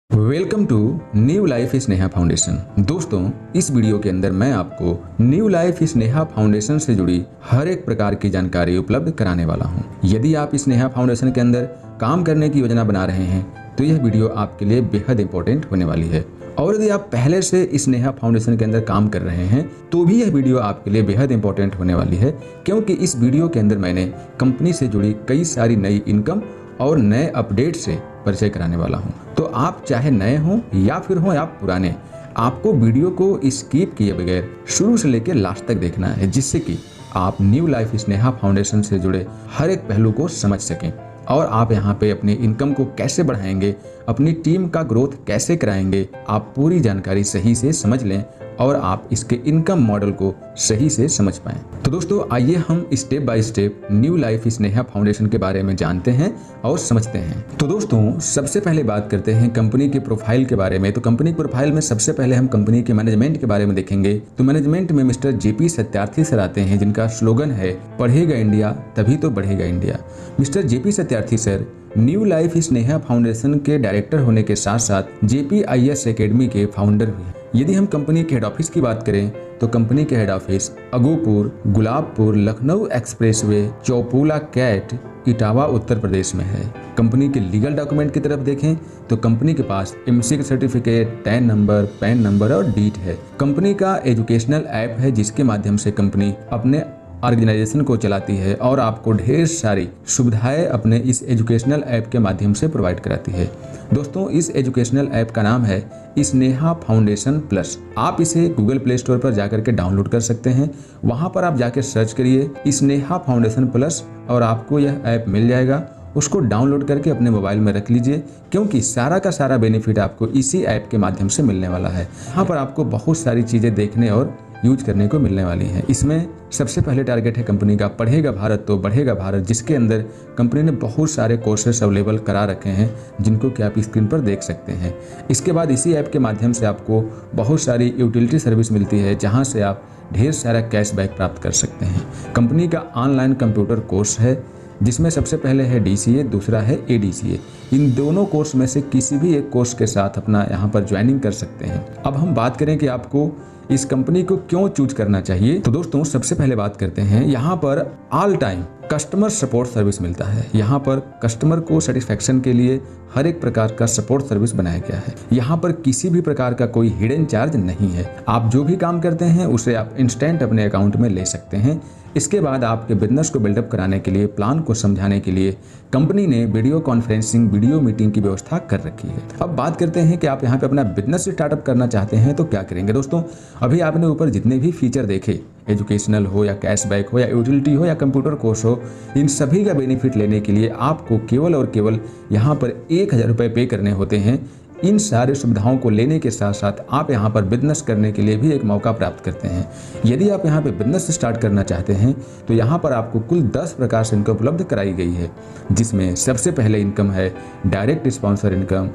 Welcome to new life Sneha foundation. दोस्तों, इस video के अंदर मैं आपको न्यू लाइफ स्नेहा फाउंडेशन से जुड़ी हर एक प्रकार की जानकारी उपलब्ध कराने वाला हूं। यदि आप स्नेहा फाउंडेशन के अंदर काम करने की योजना बना रहे हैं तो यह वीडियो आपके लिए बेहद इंपॉर्टेंट होने वाली है। और यदि आप पहले से स्नेहा फाउंडेशन के अंदर काम कर रहे हैं तो भी यह वीडियो आपके लिए बेहद इंपॉर्टेंट होने वाली है, क्योंकि इस वीडियो के अंदर मैंने कंपनी से जुड़ी कई सारी नई इनकम और नए अपडेट से परिचय कराने वाला हूं। तो आप चाहे नए हों या फिर हों आप पुराने, आपको वीडियो को स्किप किए बगैर शुरू से लेकर लास्ट तक देखना है, जिससे कि आप न्यू लाइफ स्नेहा फाउंडेशन से जुड़े हर एक पहलू को समझ सकें और आप यहाँ पे अपनी इनकम को कैसे बढ़ाएंगे, अपनी टीम का ग्रोथ कैसे कराएंगे, आप पूरी जानकारी सही से समझ लें और आप इसके इनकम मॉडल को सही से समझ पाएं। तो दोस्तों, आइए हम step by step new life Sneha foundation के बारे में जानते हैं और समझते हैं। तो दोस्तों, सबसे पहले बात करते हैं कंपनी के प्रोफाइल के बारे में। तो कंपनी प्रोफाइल में सबसे पहले हम कंपनी के मैनेजमेंट के बारे में देखेंगे। तो मैनेजमेंट में मिस्टर जेपी सत्यार्थी सर आते हैं, जिनका स्लोगन है पढ़ेगा इंडिया तभी तो बढ़ेगा India. Mister JP Satyarthi sir new life Sneha foundation के डायरेक्टर होने के साथ साथ JPIS एकेडमी के फाउंडर भी हैं। यदि हम कंपनी के हेड ऑफिस की बात करें तो कंपनी के head office Agopur, Gulabpur, Lucknow expressway, Chaupula cut, Etawah Uttar Pradesh में है। कंपनी के लीगल डॉक्यूमेंट की तरफ देखें तो कंपनी के पास MC certificate, tan number, pan number और डीट है। कंपनी का एजुकेशनल ऐप है, जिसके माध्यम से कंपनी अपने ऑर्गेनाइजेशन को चलाती है और आपको ढेर सारी सुविधाएं अपने इस एजुकेशनल ऐप के माध्यम से प्रोवाइड कराती है। दोस्तों, इस एजुकेशनल ऐप का नाम है स्नेहा फाउंडेशन प्लस। आप इसे गूगल प्ले स्टोर पर जाकर के डाउनलोड कर सकते हैं। वहां पर आप जाकर सर्च करिए स्नेहा फाउंडेशन प्लस और आपको यह ऐप मिल जाएगा। उसको डाउनलोड करके अपने मोबाइल में रख लीजिए, क्योंकि सारा का सारा बेनिफिट आपको इसी ऐप के माध्यम से मिलने वाला है। यहाँ पर आपको बहुत सारी चीज़ें देखने और यूज करने को मिलने वाली हैं। इसमें सबसे पहले टारगेट है कंपनी का पढ़ेगा भारत तो बढ़ेगा भारत, जिसके अंदर कंपनी ने बहुत सारे कोर्सेस अवेलेबल करा रखे हैं, जिनको कि आप स्क्रीन पर देख सकते हैं। इसके बाद इसी ऐप के माध्यम से आपको बहुत सारी यूटिलिटी सर्विस मिलती है, जहां से आप ढेर सारा कैशबैक प्राप्त कर सकते हैं। कंपनी का ऑनलाइन कंप्यूटर कोर्स है, जिसमें सबसे पहले है DCA, दूसरा है ADCA। इन दोनों कोर्स में से किसी भी एक कोर्स के साथ अपना यहाँ पर ज्वाइनिंग कर सकते हैं। अब हम बात करें कि आपको इस कंपनी को क्यों चूज करना चाहिए, तो दोस्तों सबसे पहले बात करते हैं, यहाँ पर all time customer support service मिलता है। यहाँ पर कस्टमर को सेटिस्फैक्शन के लिए हर एक प्रकार का सपोर्ट सर्विस बनाया गया है। यहाँ पर किसी भी प्रकार का कोई हिडन चार्ज नहीं है। आप जो भी काम करते हैं उसे आप इंस्टेंट अपने अकाउंट में ले सकते हैं। इसके बाद आपके बिजनेस को बिल्डअप कराने के लिए, प्लान को समझाने के लिए कंपनी ने वीडियो कॉन्फ्रेंसिंग, वीडियो मीटिंग की व्यवस्था कर रखी है। अब बात करते हैं कि आप यहाँ पे अपना बिजनेस स्टार्टअप करना चाहते हैं तो क्या करेंगे। दोस्तों, अभी आपने ऊपर जितने भी फीचर देखे, एजुकेशनल हो या कैशबैक हो या यूटिलिटी हो या कंप्यूटर कोर्स हो, इन सभी का बेनिफिट लेने के लिए आपको केवल और केवल यहाँ पर 1000 रुपये पे करने होते हैं। इन सारे सुविधाओं को लेने के साथ साथ आप यहाँ पर बिजनेस करने के लिए भी एक मौका प्राप्त करते हैं। यदि आप यहाँ पे बिजनेस स्टार्ट करना चाहते हैं तो यहाँ पर आपको कुल 10 प्रकार से इनकम उपलब्ध कराई गई है, जिसमें सबसे पहले इनकम है डायरेक्ट स्पॉन्सर इनकम,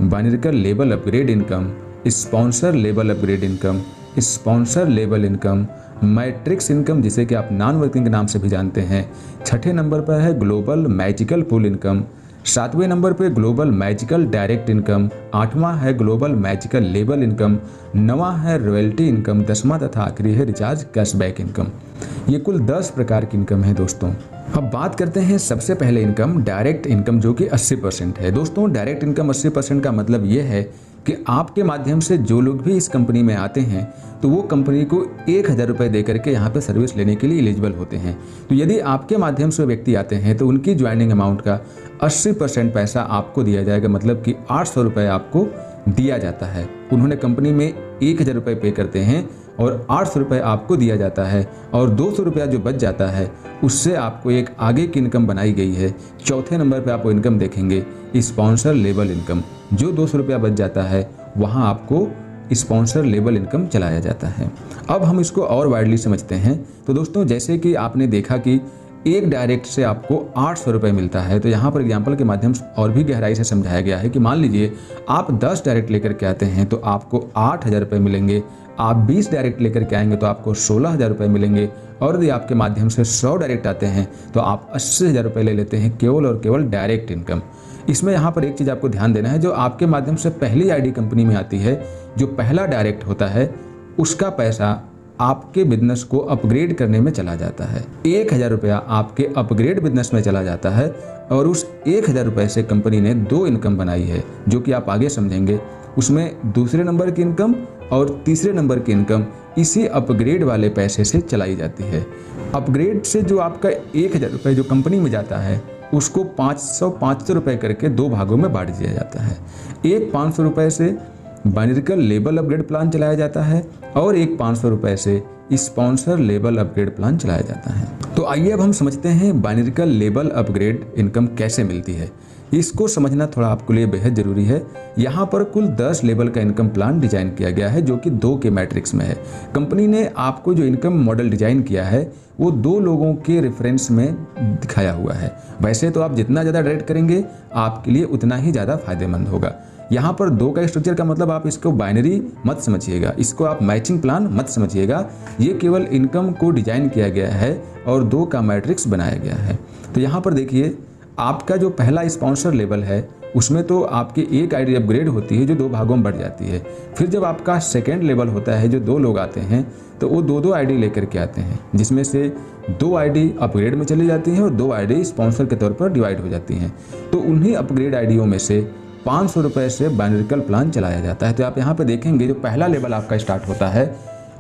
बाइनरिकल level upgrade income, sponsor level upgrade income, sponsor level income, matrix income, जिसे कि आप नॉन वर्किंग के नाम से भी जानते हैं। छठे नंबर पर है ग्लोबल मैजिकल पूल इनकम, 7वें नंबर पे ग्लोबल मैजिकल डायरेक्ट इनकम, 8वां है ग्लोबल मैजिकल लेवल इनकम, 9वां है रॉयल्टी इनकम, 10वां तथा आखिरी है रिचार्ज कैशबैक इनकम। ये कुल 10 प्रकार की इनकम है। दोस्तों, अब बात करते हैं सबसे पहले इनकम डायरेक्ट इनकम, जो कि 80% है। दोस्तों, डायरेक्ट इनकम 80% का मतलब ये है कि आपके माध्यम से जो लोग भी इस कंपनी में आते हैं तो वो कंपनी को 1000 रुपये दे करके यहाँ पे सर्विस लेने के लिए एलिजिबल होते हैं। तो यदि आपके माध्यम से व्यक्ति आते हैं तो उनकी ज्वाइनिंग अमाउंट का 80% पैसा आपको दिया जाएगा, मतलब कि 800 रुपये आपको दिया जाता है। उन्होंने कंपनी में 1000 रुपये पे करते हैं और 800 रुपये आपको दिया जाता है, और 200 रुपया जो बच जाता है उससे आपको एक आगे की इनकम बनाई गई है। चौथे नंबर पे आप वो इनकम देखेंगे स्पॉन्सर लेवल इनकम। जो 200 रुपया बच जाता है वहाँ आपको स्पॉन्सर लेवल इनकम चलाया जाता है। अब हम इसको और वाइडली समझते हैं। तो दोस्तों, जैसे कि आपने देखा कि एक डायरेक्ट से आपको 800 रुपये मिलता है, तो यहाँ पर एग्जाम्पल के माध्यम से और भी गहराई से समझाया गया है कि मान लीजिए आप 10 डायरेक्ट लेकर के आते हैं तो आपको 8000 रुपये मिलेंगे। आप 20 डायरेक्ट लेकर के आएंगे तो आपको 16000 रुपये मिलेंगे, और यदि आपके माध्यम से 100 डायरेक्ट आते हैं तो आप 80000 रुपये ले लेते हैं केवल और केवल डायरेक्ट इनकम। इसमें यहाँ पर एक चीज़ आपको ध्यान देना है, जो आपके माध्यम से पहली आईडी कंपनी में आती है, जो पहला डायरेक्ट होता है, उसका पैसा आपके बिजनेस को अपग्रेड करने में चला जाता है। 1000 रुपया आपके अपग्रेड बिजनेस में चला जाता है और उस 1000 रुपये से कंपनी ने 2 इनकम बनाई है, जो कि आप आगे समझेंगे। उसमें दूसरे नंबर की इनकम और तीसरे नंबर की इनकम इसी अपग्रेड वाले पैसे से चलाई जाती है। अपग्रेड से जो आपका 1000 रुपये जो कंपनी में जाता है, उसको 500 रुपये करके 2 भागों में बांट दिया जाता है। एक 500 रुपये से बाइनरिकल लेबल अपग्रेड प्लान चलाया जाता है और एक 500 रुपये से स्पॉन्सर लेबल अपग्रेड प्लान चलाया जाता है। तो आइए अब हम समझते हैं बाइनरिकल लेबल अपग्रेड इनकम कैसे मिलती है। इसको समझना थोड़ा आपके लिए बेहद जरूरी है। यहाँ पर कुल 10 लेवल का इनकम प्लान डिजाइन किया गया है, जो कि 2 के मैट्रिक्स में है। कंपनी ने आपको जो इनकम मॉडल डिजाइन किया है वो 2 लोगों के रेफरेंस में दिखाया हुआ है। वैसे तो आप जितना ज़्यादा डायरेक्ट करेंगे आपके लिए उतना ही ज़्यादा फायदेमंद होगा। यहाँ पर 2 का स्ट्रक्चर का मतलब आप इसको बाइनरी मत समझिएगा, इसको आप मैचिंग प्लान मत समझिएगा। ये केवल इनकम को डिजाइन किया गया है और 2 का मैट्रिक्स बनाया गया है। तो यहाँ पर देखिए, आपका जो पहला स्पॉन्सर लेवल है उसमें तो आपकी एक आईडी अपग्रेड होती है जो 2 भागों में बढ़ जाती है। फिर जब आपका सेकेंड लेवल होता है, जो 2 लोग आते हैं, तो वो 2 आईडी लेकर के आते हैं, जिसमें से 2 आईडी अपग्रेड में चली जाती हैं और 2 आईडी स्पॉन्सर के तौर पर डिवाइड हो जाती हैं। तो उन्हीं अपग्रेड आईडियों में से 500 रुपये से बाइनरिकल प्लान चलाया जाता है। तो आप यहाँ पे देखेंगे जो पहला लेवल आपका स्टार्ट होता है,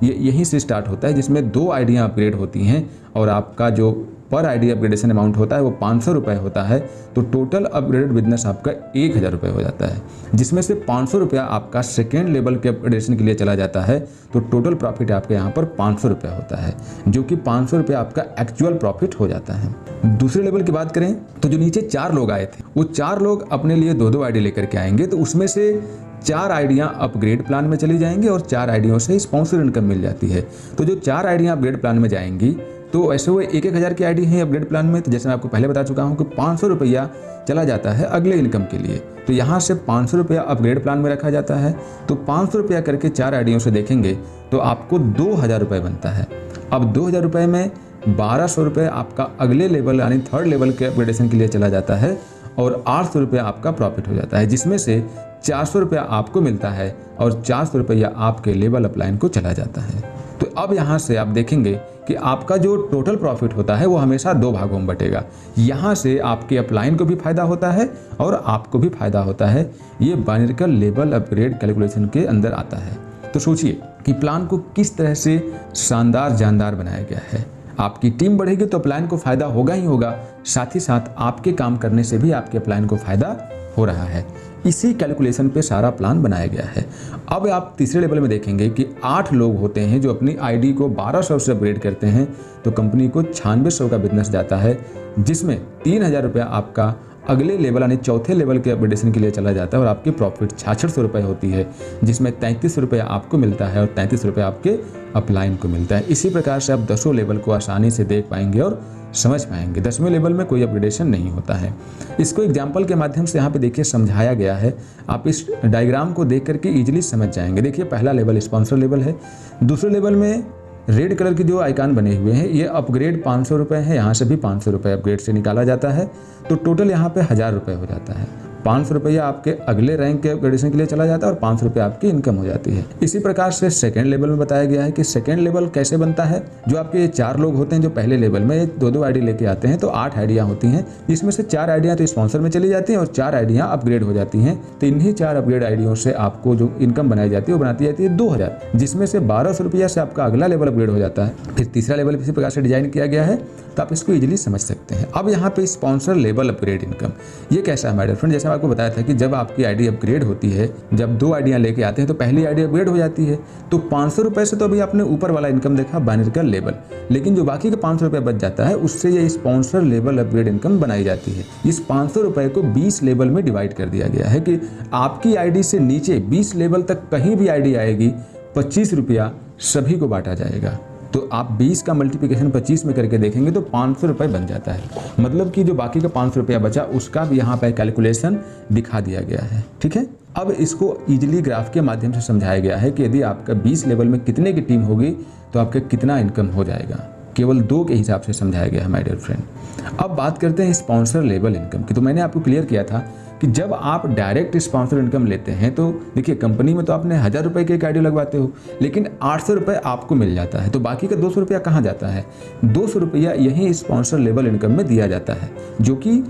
ये यहीं से स्टार्ट होता है, जिसमें 2 आईडियाँ अपग्रेड होती हैं और आपका जो पर आईडी अपग्रेडेशन अमाउंट होता है वो 500 रुपये होता है। तो टोटल अपग्रेडेड बिजनेस आपका 1000 रुपये हो जाता है, जिसमें से 500 रुपया आपका सेकेंड लेवल के अपग्रेडेशन के लिए चला जाता है। तो टोटल प्रॉफिट आपके यहाँ पर 500 रुपया होता है, जो कि 500 रुपया आपका एक्चुअल प्रॉफिट हो जाता है। दूसरे लेवल की बात करें तो जो नीचे 4 लोग आए थे, वो 4 लोग अपने लिए 2 आईडी लेकर के आएंगे। तो उसमें से 4 आईडियाँ अपग्रेड प्लान में चली जाएंगी और 4 आईडियों से स्पॉन्सर इनकम मिल जाती है। तो जो 4 आईडियाँ अपग्रेड प्लान में जाएंगी, तो ऐसे वो 1000 की आईडी है अपग्रेड प्लान में। तो जैसे मैं आपको पहले बता चुका हूँ कि 500 रुपया चला जाता है अगले इनकम के लिए। तो यहाँ से 500 रुपया अपग्रेड प्लान में रखा जाता है। तो 500 रुपया करके 4 आईडियों से देखेंगे तो आपको 2000 रुपये बनता है। अब 2000 रुपये में 1200 रुपये आपका अगले लेवल यानी थर्ड लेवल के अपग्रेडेशन के लिए चला जाता है और 800 रुपया आपका प्रॉफिट हो जाता है, जिसमें से 400 रुपया आपको मिलता है और 400 रुपया आपके लेवल अपलाइन को चला जाता है। तो अब यहाँ से आप देखेंगे कि आपका जो टोटल प्रॉफिट होता है वो हमेशा 2 भागों में बटेगा। यहाँ से आपके अपलाइन को भी फायदा होता है और आपको भी फायदा होता है। ये बाइनरिकल लेवल अपग्रेड कैलकुलेशन के अंदर आता है। तो सोचिए कि प्लान को किस तरह से शानदार जानदार बनाया गया है। आपकी टीम बढ़ेगी तो अपलाइन को फायदा होगा ही होगा, साथ ही साथ आपके काम करने से भी आपके अपलाइन को फायदा हो रहा है। इसी कैलकुलेशन पे सारा प्लान बनाया गया है। अब आप तीसरे लेवल में देखेंगे कि 8 लोग होते हैं जो अपनी आईडी को 1200 से अपग्रेड करते हैं। तो कंपनी को 9600 का बिजनेस जाता है, जिसमें 3000 रुपया आपका अगले लेवल यानी चौथे लेवल के अपग्रेडेशन के लिए चला जाता है और आपकी प्रॉफिट 6600 रुपये होती है, जिसमें 33 रुपया आपको मिलता है और 33 रुपया आपके अपलाइन को मिलता है। इसी प्रकार से आप 10 लेवल को आसानी से देख पाएंगे और समझ पाएंगे। 10वें लेवल में कोई अपग्रेडेशन नहीं होता है। इसको एग्जाम्पल के माध्यम से यहाँ पे देखिए समझाया गया है। आप इस डायग्राम को देख करके ईजिली समझ जाएंगे। देखिए पहला लेवल स्पॉन्सर लेवल है। दूसरे लेवल में रेड कलर के जो आइकन बने हुए हैं ये अपग्रेड 500 रुपये है। यहाँ से भी 500 रुपये अपग्रेड से निकाला जाता है। तो टोटल यहाँ पे 1000 रुपये हो जाता है। 500 रुपया आपके अगले रैंक के अपग्रेडेशन के लिए चला जाता है और 500 रुपये आपकी इनकम हो जाती है। इसी प्रकार से सेकंड लेवल में बताया गया है कि सेकंड लेवल कैसे बनता है। जो आपके 4 लोग होते हैं जो पहले लेवल में 2 आईडी लेके आते हैं, तो 8 आईडियाँ होती हैं, जिसमें से 4 आईडियाँ तो स्पॉन्सर में चली जाती हैं और 4 आईडियाँ अपग्रेड हो जाती हैं। तो इन्हीं 4 अपग्रेड आईडियों से आपको जो इनकम बनाई जाती है वो बनाती जाती है 2000, जिसमें से 1200 रुपया से आपका अगला लेवल अपग्रेड हो जाता है। फिर तीसरा लेवल इसी प्रकार से डिजाइन किया गया है, तो आप इसको इजीली समझ सकते हैं। अब यहाँ पे स्पॉन्सर लेवल अपग्रेड इनकम ये कैसा है माय डियर फ्रेंड। जैसे मैं आपको बताया था कि जब आपकी आईडी अपग्रेड होती है, जब 2 आईडियाँ लेके आते हैं तो पहली आईडी अपग्रेड हो जाती है। तो 500 रुपये से तो अभी आपने ऊपर वाला इनकम देखा बाइनरिकल लेवल, लेकिन जो बाकी का 500 रुपये बच जाता है उससे ये स्पॉन्सर लेवल अपग्रेड इनकम बनाई जाती है। इस 500 रुपये को 20 लेवल में डिवाइड कर दिया गया है कि आपकी आईडी से नीचे 20 लेवल तक कहीं भी आईडी आएगी 25 रुपया सभी को बांटा जाएगा। तो आप 20 का मल्टीप्लिकेशन 25 में करके देखेंगे तो 500 रुपये बन जाता है। मतलब कि जो बाकी का 500 रुपया बचा उसका भी यहाँ पर कैलकुलेशन दिखा दिया गया है। ठीक है, अब इसको इजीली ग्राफ के माध्यम से समझाया गया है कि यदि आपका 20 लेवल में कितने की टीम होगी तो आपका कितना इनकम हो जाएगा। केवल 2 के हिसाब से समझाया गया है माय डियर फ्रेंड। अब बात करते हैं स्पॉन्सर लेवल इनकम की। तो मैंने आपको क्लियर किया था कि जब आप डायरेक्ट स्पॉन्सर इनकम लेते हैं तो देखिए कंपनी में तो आपने 1000 रुपये की एक आईडी लगवाते हो, लेकिन 800 रुपये आपको मिल जाता है, तो बाकी का 200 रुपया कहाँ जाता है? 200 रुपया यही स्पॉन्सर लेवल इनकम में दिया जाता है, जो कि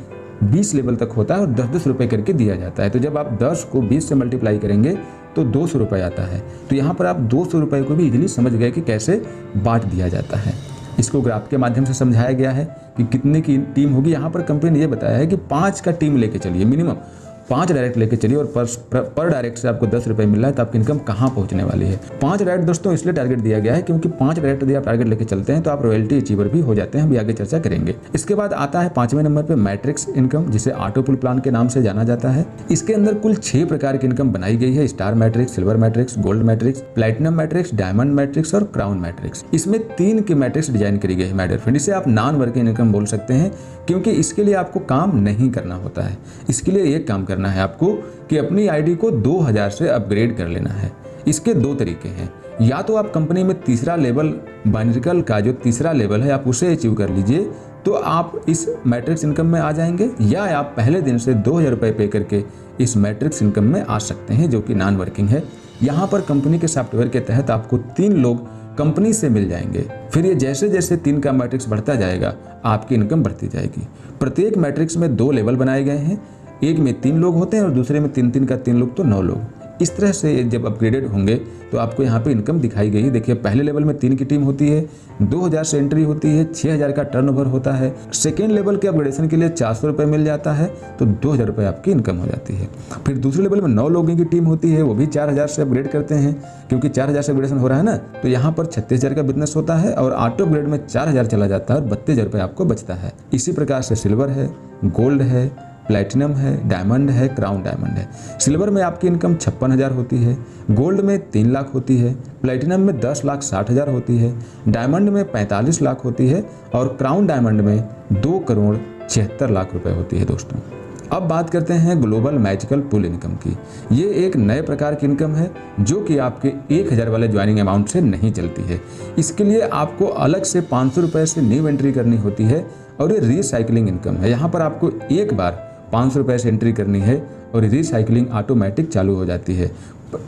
20 लेवल तक होता है और 10-10 रुपये करके दिया जाता है। तो जब आप 10 को 20 से मल्टीप्लाई करेंगे तो 200 रुपये आता है। तो यहाँ पर आप 200 रुपये को भी इजीली समझ गए कि कैसे बांट दिया जाता है। इसको ग्राफ के माध्यम से समझाया गया है कि कितने की टीम होगी। यहाँ पर कंपनी ने ये बताया है कि 5 का टीम लेके चलिए, मिनिमम 5 डायरेक्ट लेके चलिए और पर डायरेक्ट से आपको 10 रुपये मिल रहा है, तो आपकी इनकम कहाँ पहुँचने वाली है। 5 डायरेक्ट दोस्तों इसलिए टारगेट दिया गया है क्योंकि 5 डायरेक्ट यदि आप टारगेट लेके चलते हैं तो आप रॉयल्टी अचीवर भी हो जाते हैं, हम आगे चर्चा करेंगे। इसके बाद आता है 5वें नंबर पे मैट्रिक्स इनकम, जिसे ऑटो पुल प्लान के नाम से जाना जाता है। इसके अंदर कुल 6 प्रकार की इनकम बनाई गई है: star matrix, silver matrix, gold matrix, platinum matrix, diamond matrix और क्राउन मैट्रिक्स। इसमें 3 की मैट्रिक्स डिजाइन करी गई है माय डियर फ्रेंड। इसे आप नॉन वर्किंग इनकम बोल सकते हैं क्योंकि इसके लिए आपको काम नहीं करना होता है। इसके लिए एक काम करना है आपको कि अपनी आईडी को 2000 से अपग्रेड कर लेना है। इसके 2 तरीके हैं, या तो आप कंपनी में तीसरा लेवल बाइनरिकल का जो तीसरा लेवल है आप उसे अचीव कर लीजिए तो आप इस मैट्रिक्स इनकम में आ जाएंगे, या आप पहले दिन से 2000 रुपये पे करके इस मैट्रिक्स इनकम में आ सकते हैं, जो कि नॉन वर्किंग है। यहाँ पर कंपनी के सॉफ्टवेयर के तहत आपको 3 लोग कंपनी से मिल जाएंगे। फिर ये जैसे जैसे 3 का मैट्रिक्स बढ़ता जाएगा आपकी इनकम बढ़ती जाएगी। प्रत्येक मैट्रिक्स में 2 लेवल बनाए गए हैं, एक में 3 लोग होते हैं और दूसरे में 3 का 3 लोग तो 9 लोग। इस तरह से जब अपग्रेडेड होंगे तो आपको यहाँ पे इनकम दिखाई गई। देखिए पहले लेवल में 3 की टीम होती है, 2000 से एंट्री होती है, 6000 का टर्नओवर होता है। सेकेंड लेवल के अपग्रेडेशन के लिए 400 रुपये मिल जाता है, तो 2000 रुपये आपकी इनकम हो जाती है। फिर दूसरे लेवल में 9 लोगों की टीम होती है, वो भी 4000 से अपग्रेड करते हैं, क्योंकि 4000 से अपग्रेडेशन हो रहा है ना, तो यहाँ पर 36000 का बिजनेस होता है और ऑटो अपग्रेड में 4000 चला जाता है और 32000 रुपये आपको बचता है। इसी प्रकार से सिल्वर है, गोल्ड है, प्लैटिनम है, डायमंड है, क्राउन डायमंड है। सिल्वर में आपकी इनकम 56,000 होती है, गोल्ड में 3 लाख होती है, प्लैटिनम में 10,60,000 होती है, डायमंड में 45 लाख होती है और क्राउन डायमंड में 2,76,00,000 रुपए होती है दोस्तों। अब बात करते हैं ग्लोबल मैजिकल पुल इनकम की। ये एक नए प्रकार की इनकम है जो कि आपके 1000 वाले ज्वाइनिंग अमाउंट से नहीं चलती है। इसके लिए आपको अलग से 500 रुपये से न्यू एंट्री करनी होती है और ये रिसाइकलिंग इनकम है। यहाँ पर आपको एक बार 500 रुपये से एंट्री करनी है और रिसाइकलिंग ऑटोमेटिक चालू हो जाती है।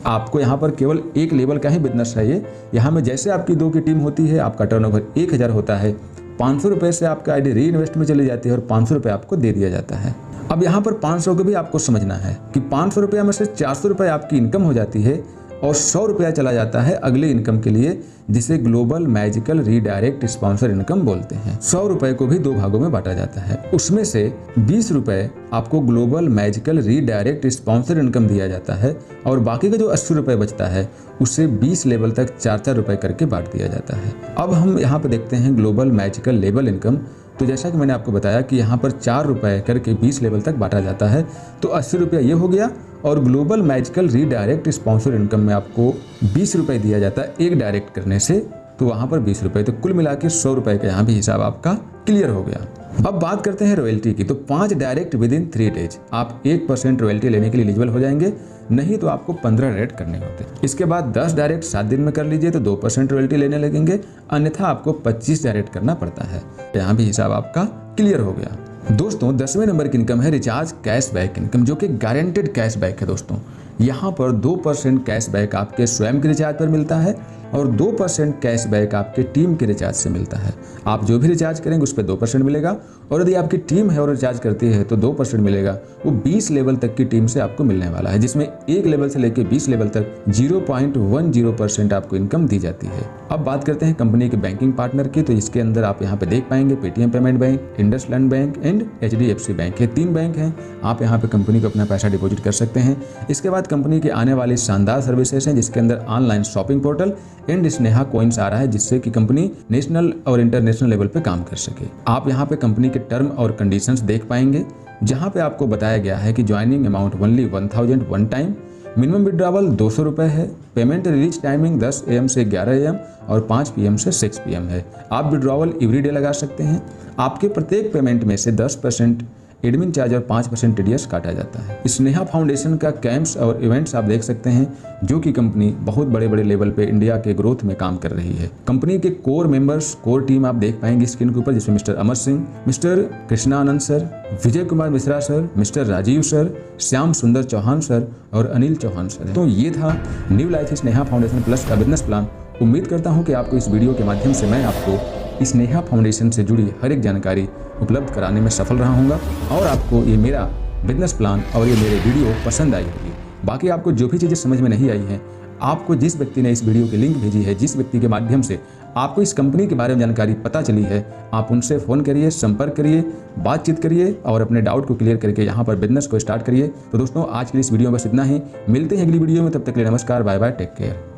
आपको यहाँ पर केवल एक लेवल का ही बिजनेस चाहिए। यहाँ में जैसे आपकी 2 की टीम होती है, आपका टर्नओवर 1000 होता है, 500 रुपये से आपका आईडी री इन्वेस्ट में चली जाती है और 500 रुपये आपको दे दिया जाता है। अब यहाँ पर 500 को भी आपको समझना है कि 500 रुपया में से 400 रुपये आपकी इनकम हो जाती है और 100 रुपया चला जाता है अगले इनकम के लिए, जिसे global magical redirect sponsor income बोलते हैं। 100 रुपये को भी 2 भागों में बांटा जाता है। उसमें से 20 रुपये आपको global magical redirect sponsor income दिया जाता है और बाकी का जो 80 रुपये बचता है उससे 20 लेवल तक 4-4 रुपये करके बांट दिया जाता है। अब हम यहाँ पे देखते हैं ग्लोबल मैजिकल लेवल इनकम। तो जैसा कि मैंने आपको बताया कि यहाँ पर 4 रुपये करके 20 लेवल तक बांटा जाता है, तो 80 रुपया ये हो गया और global magical redirect sponsor income में आपको 20 रुपये दिया जाता है एक डायरेक्ट करने से, तो वहाँ पर 20 रुपये, तो कुल मिला के 100 रुपये का यहाँ भी हिसाब आपका क्लियर हो गया। अब बात करते हैं रॉयल्टी की। तो 5 डायरेक्ट विद इन 3 डेज आप 1% रॉयल्टी लेने के लिए एलिजिबल हो जाएंगे, नहीं तो आपको 15 डायरेक्ट करने होते हैं। इसके बाद 10 डायरेक्ट 7 दिन में कर लीजिए तो 2% रॉयल्टी लेने लगेंगे, अन्यथा आपको 25 डायरेक्ट करना पड़ता है। यहाँ भी हिसाब आपका क्लियर हो गया। दोस्तों 10वें नंबर की इनकम है रिचार्ज कैशबैक इनकम, जो कि गारंटेड कैशबैक है दोस्तों। यहाँ पर 2% कैशबैक आपके स्वयं के रिचार्ज पर मिलता है और 2% कैशबैक आपके टीम के रिचार्ज से मिलता है। आप जो भी रिचार्ज करेंगे उस पर 2% मिलेगा और यदि आपकी टीम है और रिचार्ज करती है तो 2% मिलेगा। वो 20 लेवल तक की टीम से आपको मिलने वाला है, जिसमें 1 लेवल से लेकर 20 लेवल तक 0.10% आपको इनकम दी जाती है। अब बात करते हैं कंपनी के बैंकिंग पार्टनर की। तो इसके अंदर आप यहाँ पे देख पाएंगे Paytm payment bank, IndusInd bank and HDFC bank, ये 3 बैंक हैं। आप यहाँ पे कंपनी को अपना पैसा डिपॉजिट कर सकते हैं। इसके बाद कंपनी की आने वाली शानदार सर्विसेज हैं, जिसके अंदर online shopping portal and Sneha coins आ रहा है, जिससे कि कंपनी नेशनल और इंटरनेशनल लेवल पे काम कर सके। आप यहाँ पे कंपनी के टर्म और कंडीशंस देख पाएंगे, जहाँ पे आपको बताया गया है कि joining amount only 1000 one time, minimum withdrawal 200 रुपये है, पेमेंट रिलीज टाइमिंग 10 AM से 11 AM और 5 PM से 6 PM है। आप विड्रॉवल एवरी डे लगा सकते हैं। आपके प्रत्येक पेमेंट में से 10% एडमिन चार्ज और 5% टीडीएस काटा जाता है। स्नेहा फाउंडेशन का कैंप्स और इवेंट्स आप देख सकते हैं जो कि कंपनी बहुत बड़े बड़े लेवल पे इंडिया के ग्रोथ में काम कर रही है। कंपनी के कोर मेंबर्स, कोर टीम आप देख पाएंगे स्क्रीन के ऊपर, जिसमें mister Amar Singh, mister Krishnanand sir, Vijay Kumar Mishra sir, mister Rajeev sir, Shyam Sundar Chauhan sir और अनिल चौहान सर। तो ये था new life Sneha foundation plus का बिजनेस प्लान। उम्मीद करता हूँ कि आपको इस वीडियो के माध्यम से मैं आपको स्नेहा फाउंडेशन से जुड़ी हर एक जानकारी उपलब्ध कराने में सफल रहा हूँगा और आपको ये मेरा बिजनेस प्लान और ये मेरे वीडियो पसंद आई होगी। बाकी आपको जो भी चीज़ें समझ में नहीं आई हैं, आपको जिस व्यक्ति ने इस वीडियो की लिंक भेजी है, जिस व्यक्ति के माध्यम से आपको इस कंपनी के बारे में जानकारी पता चली है, आप उनसे फ़ोन करिए, संपर्क करिए, बातचीत करिए और अपने डाउट को क्लियर करके यहाँ पर बिजनेस को स्टार्ट करिए। तो दोस्तों आज के लिए इस वीडियो में बस इतना ही। मिलते हैं अगली वीडियो में, तब तक के लिए नमस्कार, बाय बाय, टेक केयर।